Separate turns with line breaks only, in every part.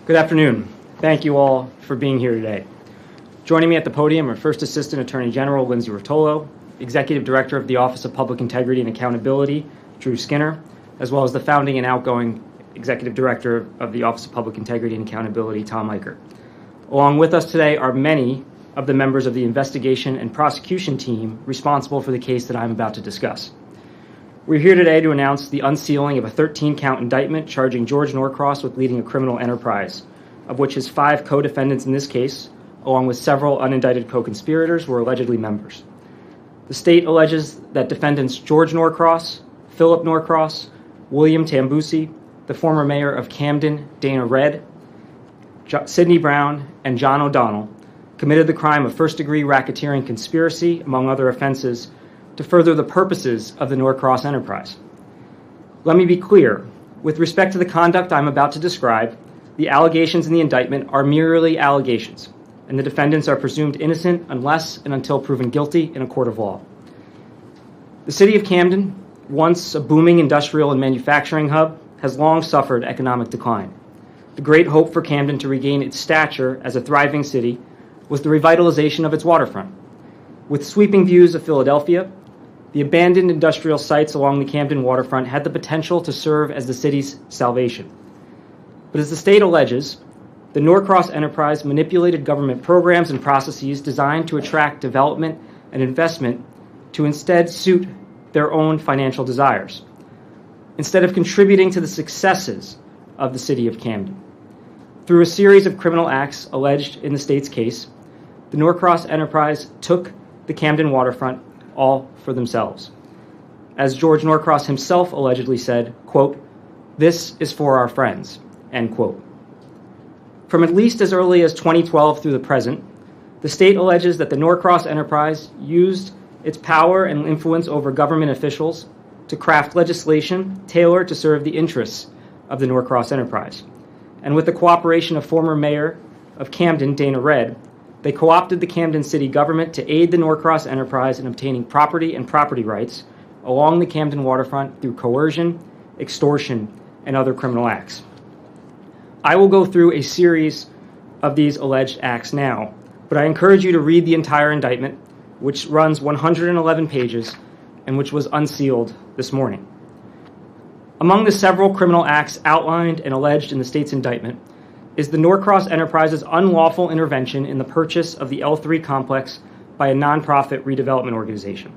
Good afternoon. Thank you all for being here today. Joining me at the podium are First Assistant Attorney General Lindsay Rotolo, Executive Director of the Office of Public Integrity and Accountability, Drew Skinner, as well as the founding and outgoing Executive Director of the Office of Public Integrity and Accountability, Tom Eicher. Along with us today are many of the members of the investigation and prosecution team responsible for the case that I'm about to discuss. We're here today to announce the unsealing of a 13-count indictment charging George Norcross with leading a criminal enterprise, of which his 5 co-defendants in this case, along with several unindicted co-conspirators, were allegedly members. The state alleges that defendants George Norcross, Philip Norcross, William Tambusi, the former mayor of Camden, Dana Redd, Sidney Brown, and John O'Donnell committed the crime of first-degree racketeering conspiracy, among other offenses, to further the purposes of the Norcross enterprise. Let me be clear. With respect to the conduct I'm about to describe, the allegations in the indictment are merely allegations, and the defendants are presumed innocent unless and until proven guilty in a court of law. The city of Camden, once a booming industrial and manufacturing hub, has long suffered economic decline. The great hope for Camden to regain its stature as a thriving city was the revitalization of its waterfront. With sweeping views of Philadelphia, the abandoned industrial sites along the Camden waterfront had the potential to serve as the city's salvation. But as the state alleges, the Norcross enterprise manipulated government programs and processes designed to attract development and investment to instead suit their own financial desires, instead of contributing to the successes of the city of Camden. Through a series of criminal acts alleged in the state's case, the Norcross enterprise took the Camden waterfront all for themselves. As George Norcross himself allegedly said, quote, "This is for our friends," end quote. From at least as early as 2012 through the present, the state alleges that the Norcross enterprise used its power and influence over government officials to craft legislation tailored to serve the interests of the Norcross enterprise. And with the cooperation of former mayor of Camden, Dana Redd, they co-opted the Camden city government to aid the Norcross enterprise in obtaining property and property rights along the Camden waterfront through coercion, extortion, and other criminal acts. I will go through a series of these alleged acts now, but I encourage you to read the entire indictment, which runs 111 pages and which was unsealed this morning. Among the several criminal acts outlined and alleged in the state's indictment is the Norcross Enterprise's unlawful intervention in the purchase of the L3 complex by a nonprofit redevelopment organization.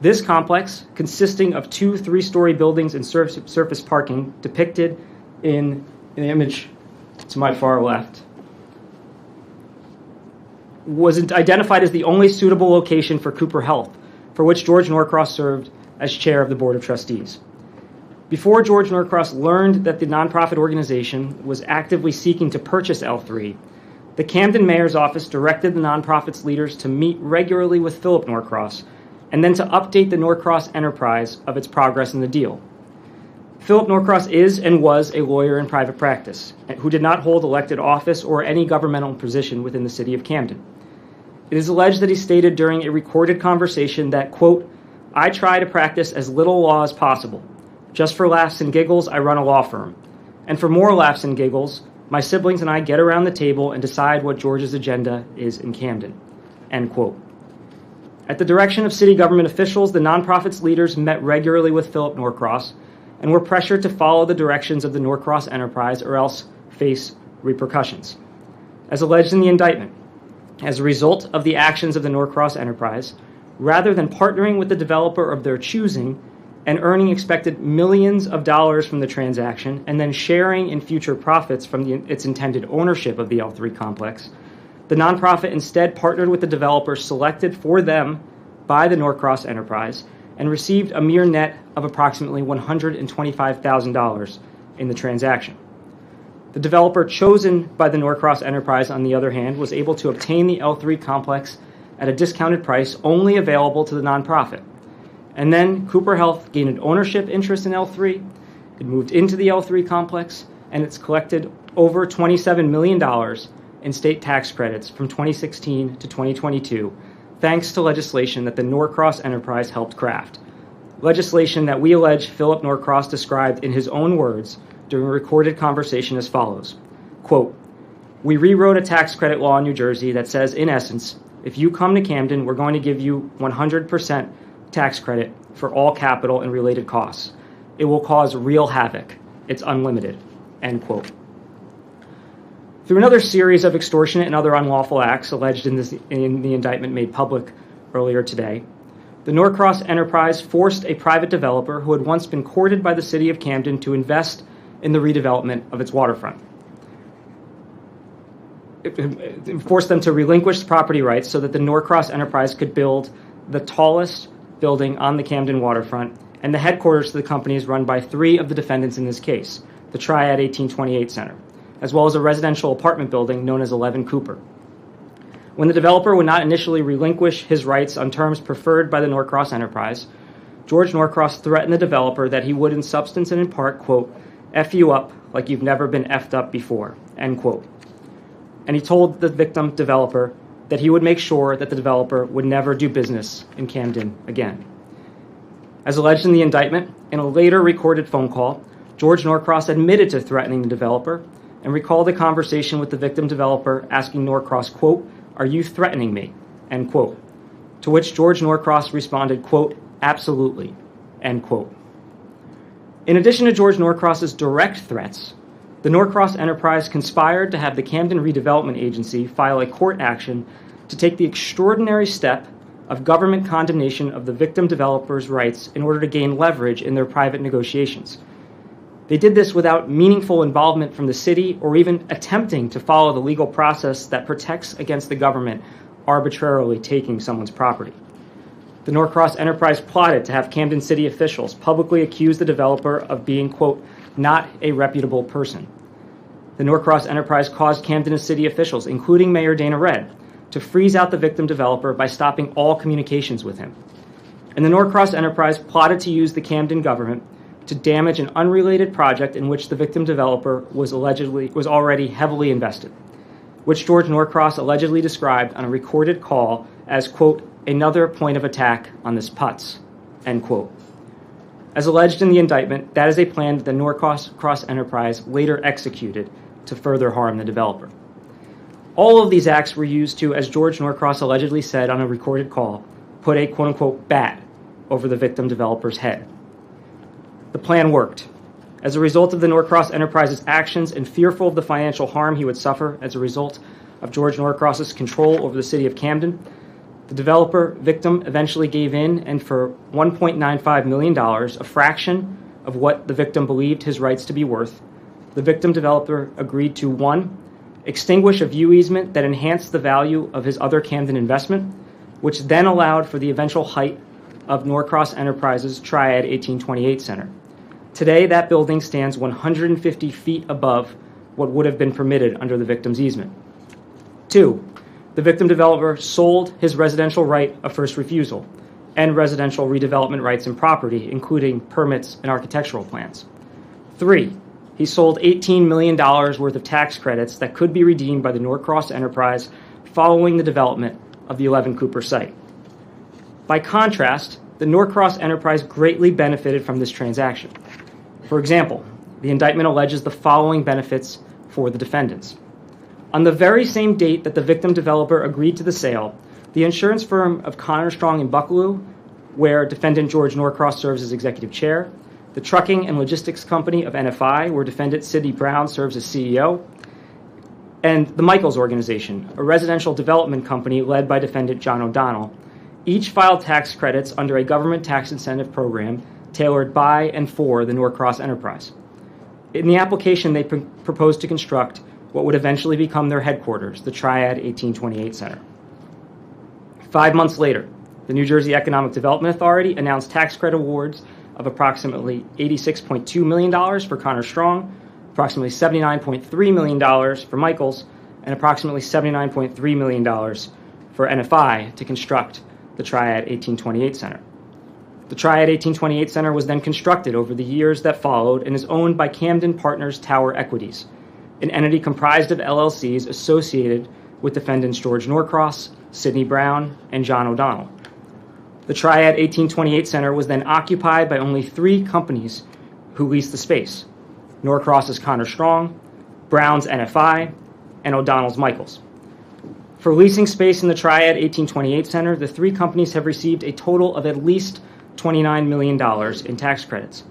This complex, consisting of 2 3-story buildings and surface parking depicted in the image to my far left, was identified as the only suitable location for Cooper Health, for which George Norcross served as chair of the Board of Trustees. Before George Norcross learned that the nonprofit organization was actively seeking to purchase L3, the Camden mayor's office directed the nonprofit's leaders to meet regularly with Philip Norcross and then to update the Norcross enterprise of its progress in the deal. Philip Norcross is and was a lawyer in private practice who did not hold elected office or any governmental position within the city of Camden. It is alleged that he stated during a recorded conversation that, quote, "I try to practice as little law as possible. Just for laughs and giggles, I run a law firm. And for more laughs and giggles, my siblings and I get around the table and decide what George's agenda is in Camden," end quote. At the direction of city government officials, the nonprofit's leaders met regularly with Philip Norcross and were pressured to follow the directions of the Norcross enterprise or else face repercussions. As alleged in the indictment, as a result of the actions of the Norcross enterprise, rather than partnering with the developer of their choosing and earning expected millions of dollars from the transaction and then sharing in future profits from its intended ownership of the L3 complex, The nonprofit instead partnered with the developer selected for them by the Norcross enterprise and received a mere net of approximately $125,000 in the transaction. The developer chosen by the Norcross enterprise, on the other hand, was able to obtain the L3 complex at a discounted price only available to the nonprofit. And then Cooper Health gained an ownership interest in L3, it moved into the L3 complex, and it's collected over $27 million in state tax credits from 2016 to 2022, thanks to legislation that the Norcross enterprise helped craft. Legislation that we allege Philip Norcross described in his own words during a recorded conversation as follows, quote, "We rewrote a tax credit law in New Jersey that says, in essence, if you come to Camden, we're going to give you 100% tax credit for all capital and related costs. It will cause real havoc. It's unlimited," end quote. Through another series of extortionate and other unlawful acts alleged in the indictment made public earlier today, the Norcross enterprise forced a private developer who had once been courted by the city of Camden to invest in the redevelopment of its waterfront. It forced them to relinquish property rights so that the Norcross enterprise could build the tallest building on the Camden waterfront, and the headquarters to the company is run by three of the defendants in this case, the Triad 1828 Center, as well as a residential apartment building known as 11 Cooper. When the developer would not initially relinquish his rights on terms preferred by the Norcross enterprise, George Norcross threatened the developer that he would in substance and in part, quote, "F you up like you've never been effed up before," end quote. And he told the victim developer that he would make sure that the developer would never do business in Camden again. As alleged in the indictment, in a later recorded phone call, George Norcross admitted to threatening the developer and recalled a conversation with the victim developer asking Norcross, quote, "Are you threatening me?" end quote. To which George Norcross responded, quote, "Absolutely," end quote. In addition to George Norcross's direct threats, the Norcross enterprise conspired to have the Camden Redevelopment Agency file a court action to take the extraordinary step of government condemnation of the victim developer's rights in order to gain leverage in their private negotiations. They did this without meaningful involvement from the city or even attempting to follow the legal process that protects against the government arbitrarily taking someone's property. The Norcross enterprise plotted to have Camden city officials publicly accuse the developer of being, quote, "not a reputable person." The Norcross enterprise caused Camden city officials, including Mayor Dana Red, to freeze out the victim developer by stopping all communications with him. And the Norcross enterprise plotted to use the Camden government to damage an unrelated project in which the victim developer was already heavily invested, which George Norcross allegedly described on a recorded call as, quote, "another point of attack on this putz," end quote. As alleged in the indictment, that is a plan that the Norcross enterprise later executed to further harm the developer. All of these acts were used to, as George Norcross allegedly said on a recorded call, put a quote-unquote bat over the victim developer's head. The plan worked. As a result of the Norcross enterprise's actions and fearful of the financial harm he would suffer as a result of George Norcross's control over the city of Camden, the developer victim eventually gave in, and for $1.95 million, a fraction of what the victim believed his rights to be worth, the victim developer agreed to, 1, extinguish a view easement that enhanced the value of his other Camden investment, which then allowed for the eventual height of Norcross Enterprises' Triad 1828 Center. Today, that building stands 150 feet above what would have been permitted under the victim's easement. 2, the victim developer sold his residential right of first refusal and residential redevelopment rights and property, including permits and architectural plans. 3, he sold $18 million worth of tax credits that could be redeemed by the Norcross enterprise following the development of the 11 Cooper site. By contrast, the Norcross enterprise greatly benefited from this transaction. For example, the indictment alleges the following benefits for the defendants. On the very same date that the victim developer agreed to the sale, the insurance firm of Connor Strong and Bucklew, where defendant George Norcross serves as executive chair, the trucking and logistics company of NFI, where defendant Sidney Brown serves as CEO, and the Michaels Organization, a residential development company led by defendant John O'Donnell, each filed tax credits under a government tax incentive program tailored by and for the Norcross enterprise. In the application, they proposed to construct what would eventually become their headquarters, the Triad 1828 Center. 5 months later, the New Jersey Economic Development Authority announced tax credit awards of approximately $86.2 million for Connor Strong, approximately $79.3 million for Michaels, and approximately $79.3 million for NFI to construct the Triad 1828 Center. The Triad 1828 Center was then constructed over the years that followed and is owned by Camden Partners Tower Equities, an entity comprised of LLCs associated with defendants George Norcross, Sidney Brown, and John O'Donnell. The Triad 1828 Center was then occupied by only 3 companies who leased the space: Norcross's Connor Strong, Brown's NFI, and O'Donnell's Michaels. For leasing space in the Triad 1828 Center, the 3 companies have received a total of at least $29 million in tax credits.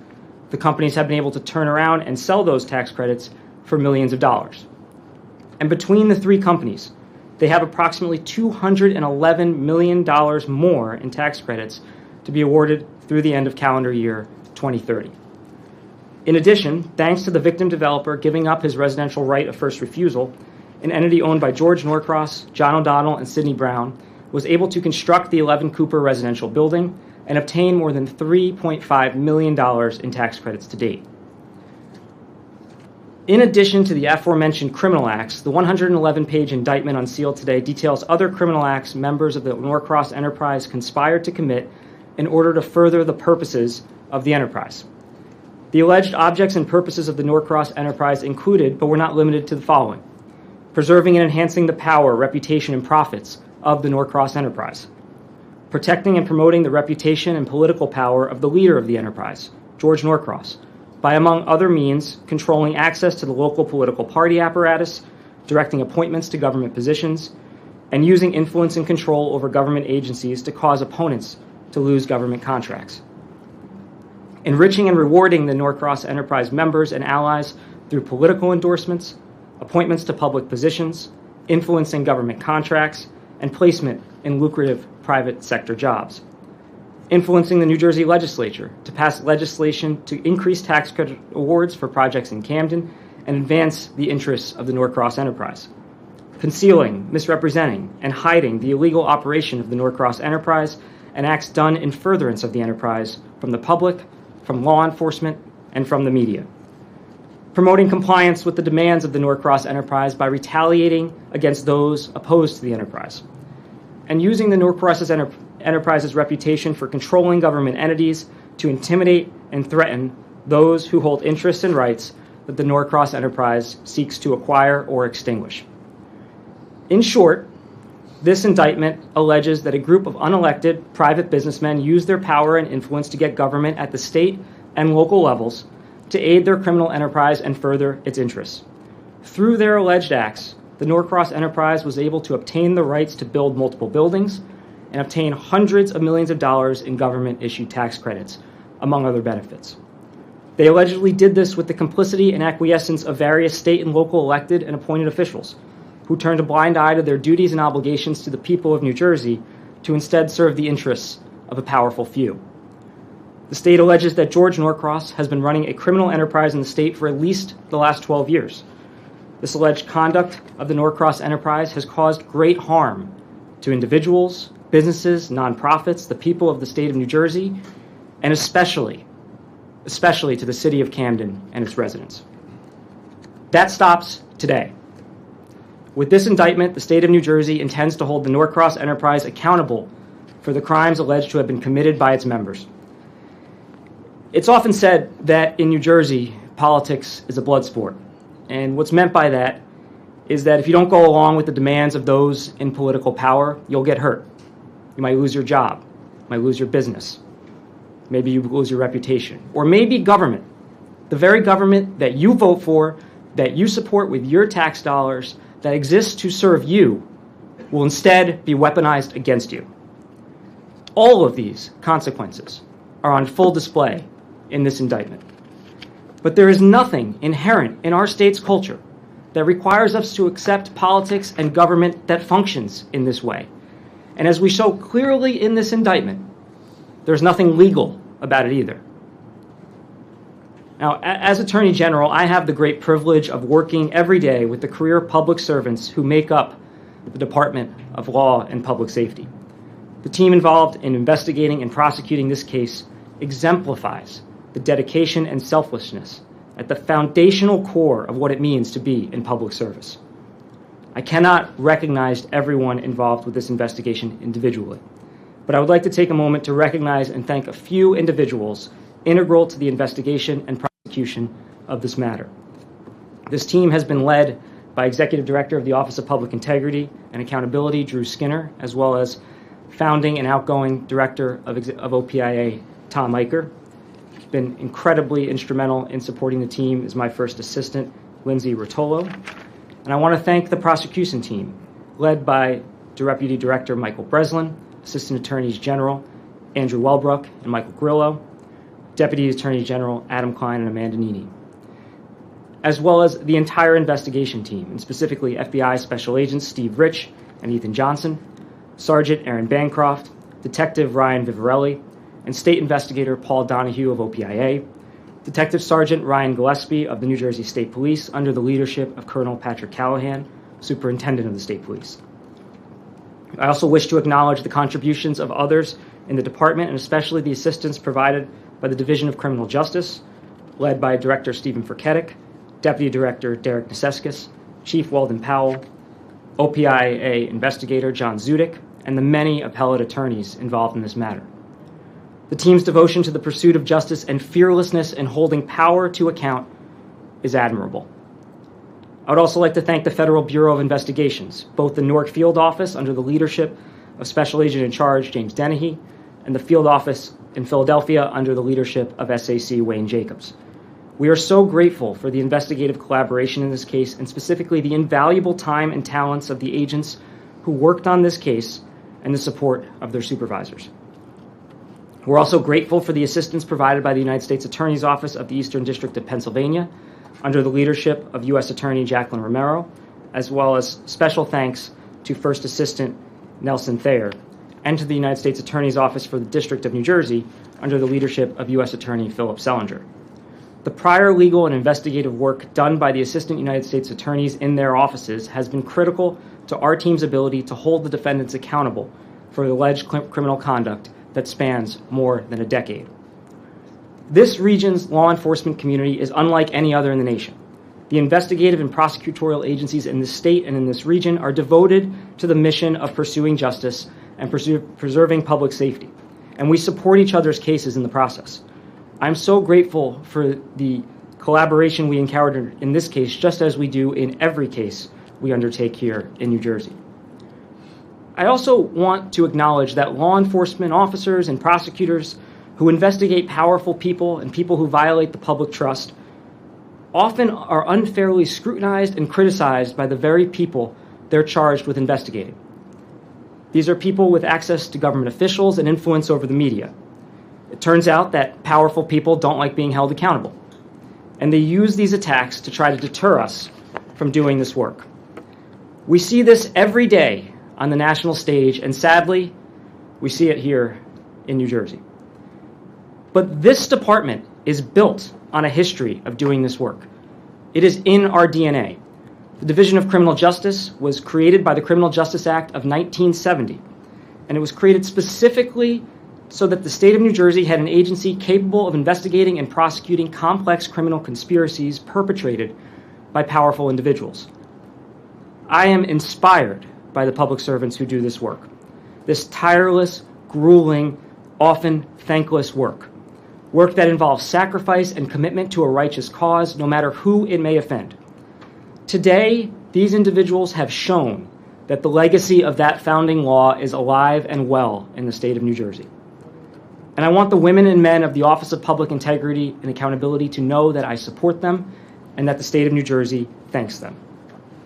The companies have been able to turn around and sell those tax credits for millions of dollars. And between the 3 companies, they have approximately $211 million more in tax credits to be awarded through the end of calendar year 2030. In addition, thanks to the victim developer giving up his residential right of first refusal, an entity owned by George Norcross, John O'Donnell, and Sidney Brown was able to construct the 11 Cooper residential building and obtain more than $3.5 million in tax credits to date. In addition to the aforementioned criminal acts, the 111-page indictment unsealed today details other criminal acts members of the Norcross enterprise conspired to commit in order to further the purposes of the enterprise. The alleged objects and purposes of the Norcross enterprise included, but were not limited to, the following: preserving and enhancing the power, reputation, and profits of the Norcross enterprise; protecting and promoting the reputation and political power of the leader of the enterprise, George Norcross, by, among other means, controlling access to the local political party apparatus, directing appointments to government positions, and using influence and control over government agencies to cause opponents to lose government contracts; enriching and rewarding the Norcross enterprise members and allies through political endorsements, appointments to public positions, influencing government contracts, and placement in lucrative private sector jobs; influencing the New Jersey legislature to pass legislation to increase tax credit awards for projects in Camden and advance the interests of the Norcross enterprise; concealing, misrepresenting, and hiding the illegal operation of the Norcross enterprise and acts done in furtherance of the enterprise from the public, from law enforcement, and from the media; promoting compliance with the demands of the Norcross enterprise by retaliating against those opposed to the enterprise; and using the Norcross enterprise's reputation for controlling government entities to intimidate and threaten those who hold interests and rights that the Norcross enterprise seeks to acquire or extinguish. In short, this indictment alleges that a group of unelected private businessmen used their power and influence to get government at the state and local levels to aid their criminal enterprise and further its interests. Through their alleged acts, the Norcross enterprise was able to obtain the rights to build multiple buildings and obtain hundreds of millions of dollars in government-issued tax credits, among other benefits. They allegedly did this with the complicity and acquiescence of various state and local elected and appointed officials, who turned a blind eye to their duties and obligations to the people of New Jersey to instead serve the interests of a powerful few. The state alleges that George Norcross has been running a criminal enterprise in the state for at least the last 12 years. This alleged conduct of the Norcross enterprise has caused great harm to individuals, businesses, nonprofits, the people of the state of New Jersey, and especially to the city of Camden and its residents. That stops today. With this indictment, the state of New Jersey intends to hold the Norcross enterprise accountable for the crimes alleged to have been committed by its members. It's often said that in New Jersey, politics is a blood sport. And what's meant by that is that if you don't go along with the demands of those in political power, you'll get hurt. You might lose your job, you might lose your business, maybe you lose your reputation, or maybe government, the very government that you vote for, that you support with your tax dollars, that exists to serve you, will instead be weaponized against you. All of these consequences are on full display in this indictment. But there is nothing inherent in our state's culture that requires us to accept politics and government that functions in this way. And as we show clearly in this indictment, there's nothing legal about it either. Now, as Attorney General, I have the great privilege of working every day with the career public servants who make up the Department of Law and Public Safety. The team involved in investigating and prosecuting this case exemplifies the dedication and selflessness at the foundational core of what it means to be in public service. I cannot recognize everyone involved with this investigation individually, but I would like to take a moment to recognize and thank a few individuals integral to the investigation and prosecution of this matter. This team has been led by Executive Director of the Office of Public Integrity and Accountability, Drew Skinner, as well as founding and outgoing Director of OPIA, Tom Eicher. He's been incredibly instrumental in supporting the team as my first assistant, Lindsay Rotolo. And I want to thank the prosecution team, led by Deputy Director Michael Breslin, Assistant Attorneys General Andrew Wellbrook and Michael Grillo, Deputy Attorney General Adam Klein and Amanda Nini, as well as the entire investigation team, and specifically FBI Special Agents Steve Rich and Ethan Johnson, Sergeant Aaron Bancroft, Detective Ryan Vivarelli, and State Investigator Paul Donahue of OPIA, Detective Sergeant Ryan Gillespie of the New Jersey State Police under the leadership of Colonel Patrick Callahan, Superintendent of the State Police. I also wish to acknowledge the contributions of others in the department, and especially the assistance provided by the Division of Criminal Justice, led by Director Stephen Furketic, Deputy Director Derek Neseskis, Chief Weldon Powell, OPIA Investigator John Zudik, and the many appellate attorneys involved in this matter. The team's devotion to the pursuit of justice and fearlessness in holding power to account is admirable. I would also like to thank the Federal Bureau of Investigations, both the Newark Field Office under the leadership of Special Agent in Charge James Dennehy, and the Field Office in Philadelphia under the leadership of SAC Wayne Jacobs. We are so grateful for the investigative collaboration in this case, and specifically the invaluable time and talents of the agents who worked on this case and the support of their supervisors. We're also grateful for the assistance provided by the United States Attorney's Office of the Eastern District of Pennsylvania under the leadership of U.S. Attorney Jacqueline Romero, as well as special thanks to First Assistant Nelson Thayer, and to the United States Attorney's Office for the District of New Jersey under the leadership of U.S. Attorney Philip Selinger. The prior legal and investigative work done by the Assistant United States Attorneys in their offices has been critical to our team's ability to hold the defendants accountable for alleged criminal conduct that spans more than a decade. This region's law enforcement community is unlike any other in the nation. The investigative and prosecutorial agencies in this state and in this region are devoted to the mission of pursuing justice and preserving public safety, and we support each other's cases in the process. I'm so grateful for the collaboration we encountered in this case, just as we do in every case we undertake here in New Jersey. I also want to acknowledge that law enforcement officers and prosecutors who investigate powerful people and people who violate the public trust often are unfairly scrutinized and criticized by the very people they're charged with investigating. These are people with access to government officials and influence over the media. It turns out that powerful people don't like being held accountable, and they use these attacks to try to deter us from doing this work. We see this every day on the national stage, and sadly, we see it here in New Jersey. But this department is built on a history of doing this work. It is in our DNA. The Division of Criminal Justice was created by the Criminal Justice Act of 1970, and it was created specifically so that the state of New Jersey had an agency capable of investigating and prosecuting complex criminal conspiracies perpetrated by powerful individuals. I am inspired by the public servants who do this work, this tireless, grueling, often thankless work that involves sacrifice and commitment to a righteous cause, no matter who it may offend. Today, these individuals have shown that the legacy of that founding law is alive and well in the state of New Jersey. And I want the women and men of the Office of Public Integrity and Accountability to know that I support them and that the state of New Jersey thanks them.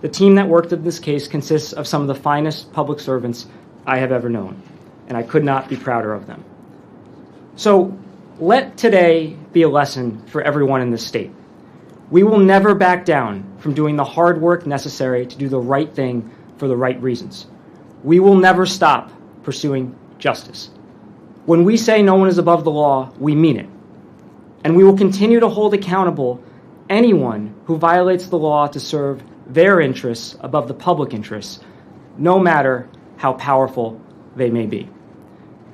The team that worked on this case consists of some of the finest public servants I have ever known, and I could not be prouder of them. So let today be a lesson for everyone in this state. We will never back down from doing the hard work necessary to do the right thing for the right reasons. We will never stop pursuing justice. When we say no one is above the law, we mean it. And we will continue to hold accountable anyone who violates the law to serve their interests above the public interests, no matter how powerful they may be.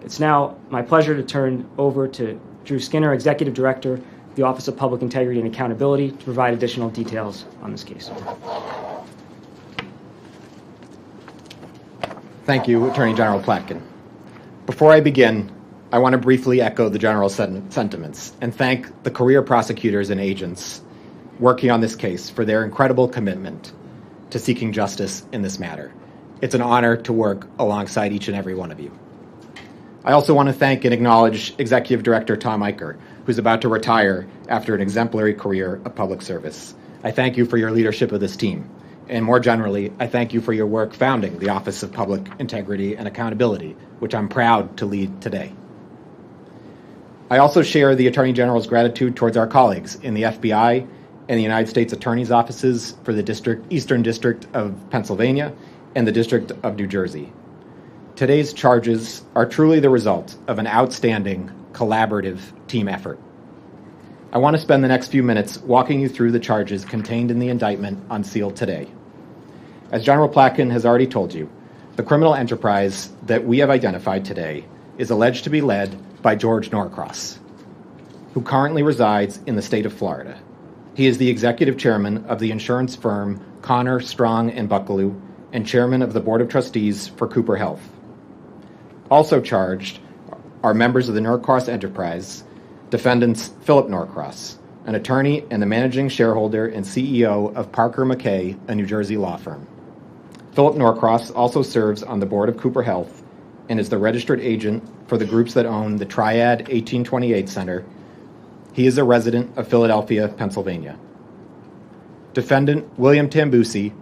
It's now my pleasure to turn over to Drew Skinner, Executive Director of the Office of Public Integrity and Accountability, to provide additional details on this case.
Thank you, Attorney General Platkin. Before I begin, I want to briefly echo the general sentiments and thank the career prosecutors and agents working on this case for their incredible commitment to seeking justice in this matter. It's an honor to work alongside each and every one of you. I also want to thank and acknowledge Executive Director Tom Eicher, who's about to retire after an exemplary career of public service. I thank you for your leadership of this team. And more generally, I thank you for your work founding the Office of Public Integrity and Accountability, which I'm proud to lead today. I also share the Attorney General's gratitude towards our colleagues in the FBI and the United States Attorney's offices for the Eastern District of Pennsylvania and the District of New Jersey. Today's charges are truly the result of an outstanding, collaborative team effort. I want to spend the next few minutes walking you through the charges contained in the indictment unsealed today. As General Platkin has already told you, the criminal enterprise that we have identified today is alleged to be led by George Norcross, who currently resides in the state of Florida. He is the executive chairman of the insurance firm Connor, Strong & Bucklew and chairman of the Board of Trustees for Cooper Health. Also charged are members of the Norcross enterprise, defendants Philip Norcross, an attorney and the managing shareholder and CEO of Parker McKay, a New Jersey law firm. Philip Norcross also serves on the board of Cooper Health and is the registered agent for the groups that own the Triad 1828 Center. He is a resident of Philadelphia, Pennsylvania. Defendant William Tambusi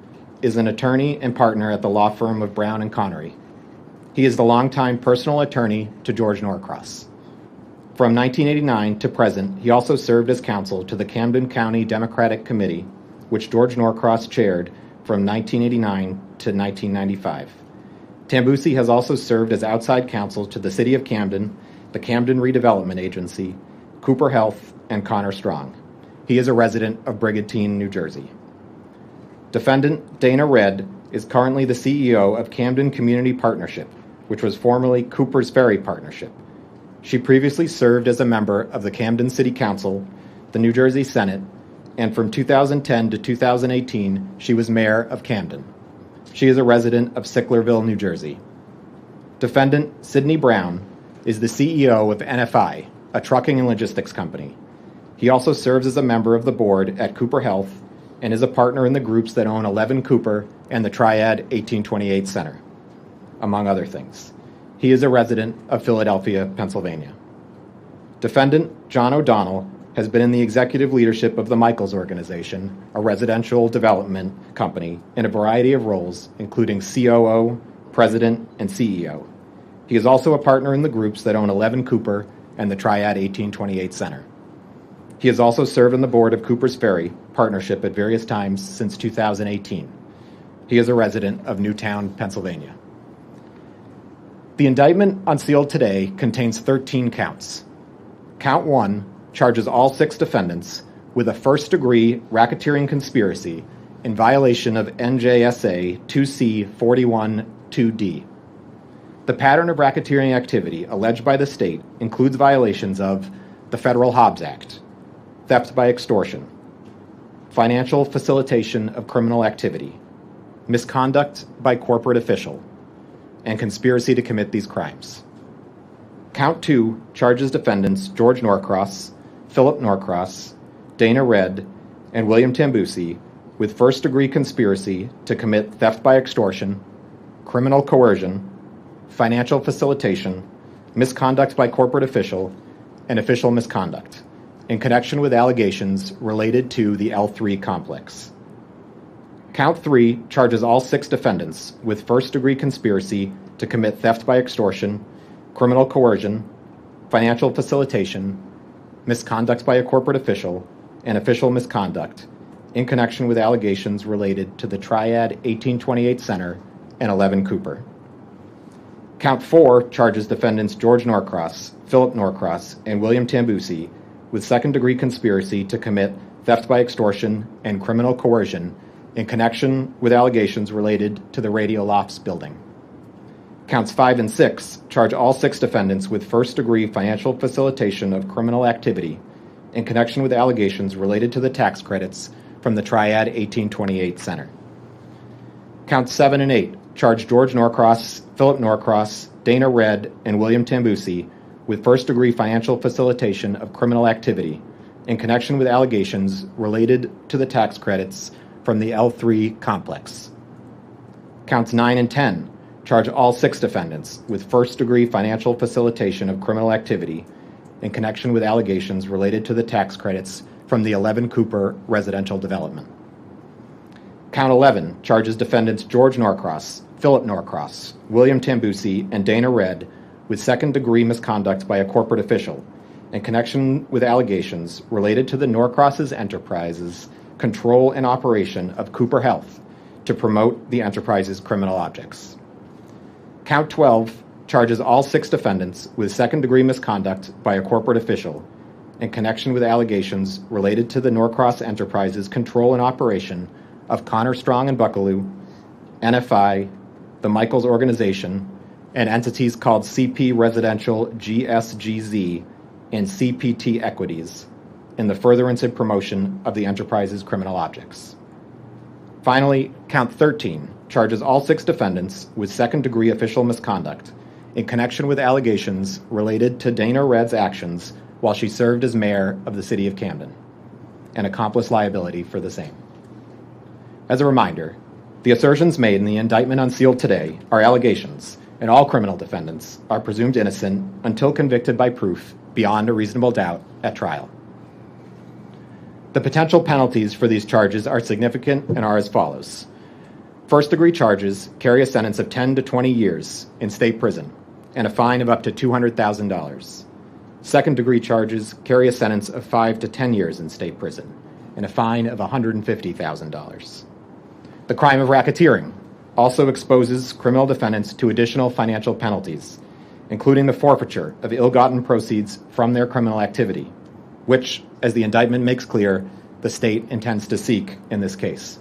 is an attorney and partner at the law firm of Brown and Connery. He is the longtime personal attorney to George Norcross. From 1989 to present, he also served as counsel to the Camden County Democratic Committee, which George Norcross chaired from 1989 to 1995. Tambusi has also served as outside counsel to the City of Camden, the Camden Redevelopment Agency, Cooper Health, and Connor Strong. He is a resident of Brigantine, New Jersey. Defendant Dana Red is currently the CEO of Camden Community Partnership, which was formerly Cooper's Ferry Partnership. She previously served as a member of the Camden City Council, the New Jersey Senate, and from 2010 to 2018, she was mayor of Camden. She is a resident of Sicklerville, New Jersey. Defendant Sidney Brown is the CEO of NFI, a trucking and logistics company. He also serves as a member of the board at Cooper Health and is a partner in the groups that own 11 Cooper and the Triad 1828 Center, among other things. He is a resident of Philadelphia, Pennsylvania. Defendant John O'Donnell has been in the executive leadership of the Michaels Organization, a residential development company, in a variety of roles, including COO, president, and CEO. He is also a partner in the groups that own 11 Cooper and the Triad 1828 Center. He has also served on the board of Cooper's Ferry Partnership at various times since 2018. He is a resident of Newtown, Pennsylvania. The indictment unsealed today contains 13 counts. Count 1 charges all 6 defendants with a first-degree racketeering conspiracy in violation of NJSA 2C41-2D. The pattern of racketeering activity alleged by the state includes violations of the Federal Hobbs Act, theft by extortion, financial facilitation of criminal activity, misconduct by corporate official, and conspiracy to commit these crimes. Count 2 charges defendants George Norcross, Philip Norcross, Dana Red, and William Tambusi with first-degree conspiracy to commit theft by extortion, criminal coercion, financial facilitation, misconduct by corporate official, and official misconduct in connection with allegations related to the L3 complex. Count 3 charges all 6 defendants with first-degree conspiracy to commit theft by extortion, criminal coercion, financial facilitation, misconduct by a corporate official, and official misconduct in connection with allegations related to the Triad 1828 Center and 11 Cooper. Count 4 charges defendants George Norcross, Philip Norcross, and William Tambusi with second-degree conspiracy to commit theft by extortion and criminal coercion in connection with allegations related to the Radio Lofts building. Counts 5 and 6 charge all 6 defendants with first-degree financial facilitation of criminal activity in connection with allegations related to the tax credits from the Triad 1828 Center. Counts 7 and 8 charge George Norcross, Philip Norcross, Dana Redd, and William Tambusi with first-degree financial facilitation of criminal activity in connection with allegations related to the tax credits from the L3 complex. Counts 9 and 10 charge all 6 defendants with first-degree financial facilitation of criminal activity in connection with allegations related to the tax credits from the 11 Cooper residential development. Count 11 charges defendants George Norcross, Philip Norcross, William Tambusi, and Dana Redd with second-degree misconduct by a corporate official in connection with allegations related to the Norcross's enterprise's control and operation of Cooper Health to promote the enterprise's criminal objects. Count 12 charges all 6 defendants with second-degree misconduct by a corporate official in connection with allegations related to the Norcross enterprise's control and operation of Connor Strong and Buckaloo, NFI, the Michaels Organization, and entities called CP Residential GSGZ and CPT Equities in the furtherance and promotion of the enterprise's criminal objects. Finally, count 13 charges all 6 defendants with second-degree official misconduct in connection with allegations related to Dana Redd's actions while she served as mayor of the city of Camden, and accomplice liability for the same. As a reminder, the assertions made in the indictment unsealed today are allegations, and all criminal defendants are presumed innocent until convicted by proof beyond a reasonable doubt at trial. The potential penalties for these charges are significant and are as follows. First-degree charges carry a sentence of 10 to 20 years in state prison and a fine of up to $200,000. Second-degree charges carry a sentence of 5 to 10 years in state prison and a fine of $150,000. The crime of racketeering also exposes criminal defendants to additional financial penalties, including the forfeiture of ill-gotten proceeds from their criminal activity, which, as the indictment makes clear, the state intends to seek in this case.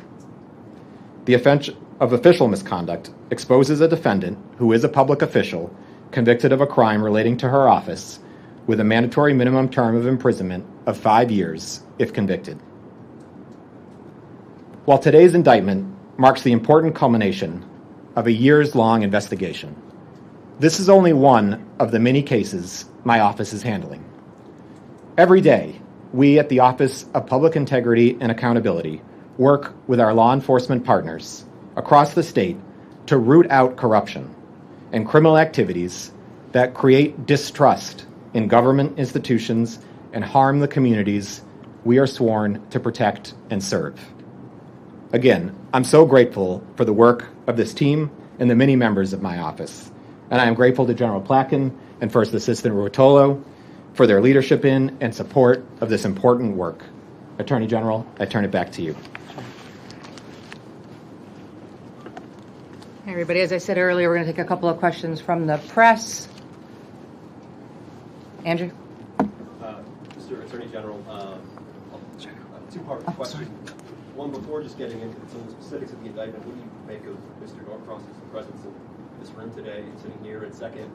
The offense of official misconduct exposes a defendant who is a public official convicted of a crime relating to her office with a mandatory minimum term of imprisonment of 5 years if convicted. While today's indictment marks the important culmination of a years-long investigation, this is only one of the many cases my office is handling. Every day, we at the Office of Public Integrity and Accountability work with our law enforcement partners across the state to root out corruption and criminal activities that create distrust in government institutions and harm the communities we are sworn to protect and serve. Again, I'm so grateful for the work of this team and the many members of my office, and I am grateful to General Platkin and First Assistant Ruotolo for their leadership in and support of this important work. Attorney General, I turn it back to you.
Hey everybody, as I said earlier, we're going to take a couple of questions from the press. Andrew?
Mr. Attorney General, two-part question. One, before just getting into some of the specifics of the indictment, what do you make of Mr. Norcross's presence in this room today, sitting here? And second,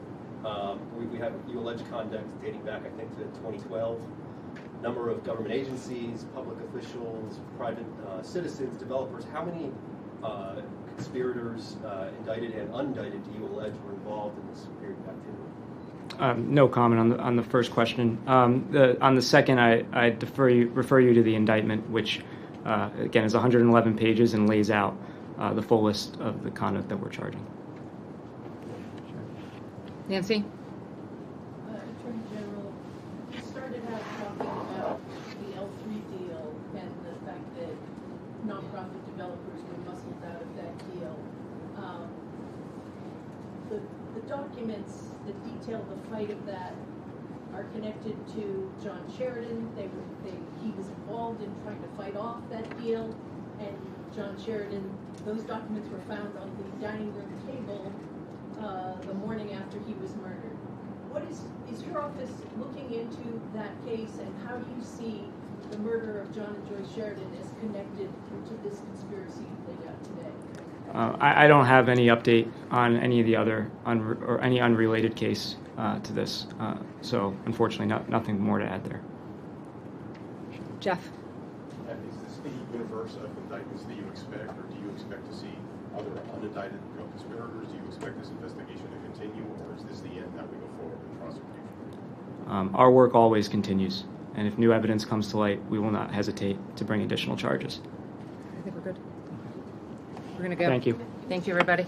we have you alleged conduct dating back, I think, to 2012. Number of government agencies, public officials, private citizens, developers. How many conspirators, indicted and undicted, do you allege were involved in this period of activity?
No comment on the first question. On the second, I refer you to the indictment, which again is 111 pages and lays out the full list of the conduct that we're charging.
Nancy?
Attorney General, you started out talking about the L3 deal and the fact that nonprofit developers were muscled out of that deal. The documents that detail the fight of that are connected to John Sheridan. He was involved in trying to fight off that deal, and John Sheridan, those documents were found on the dining room table the morning after he was murdered. what is your office looking into that case, and how do you see the murder of John and Joyce Sheridan is connected to this conspiracy you laid out today?
I don't have any update on any of the other or any unrelated case to this, so unfortunately, nothing more to add there.
Jeff?
Is this the universe of indictments that you expect, or do you expect to see other unindicted co-conspirators? Do you expect this investigation to continue, or is this the end that we go forward with prosecution?
Our work always continues, and if new evidence comes to light, we will not hesitate to bring additional charges.
I think we're good. We're going to go.
Thank you.
Thank you, everybody.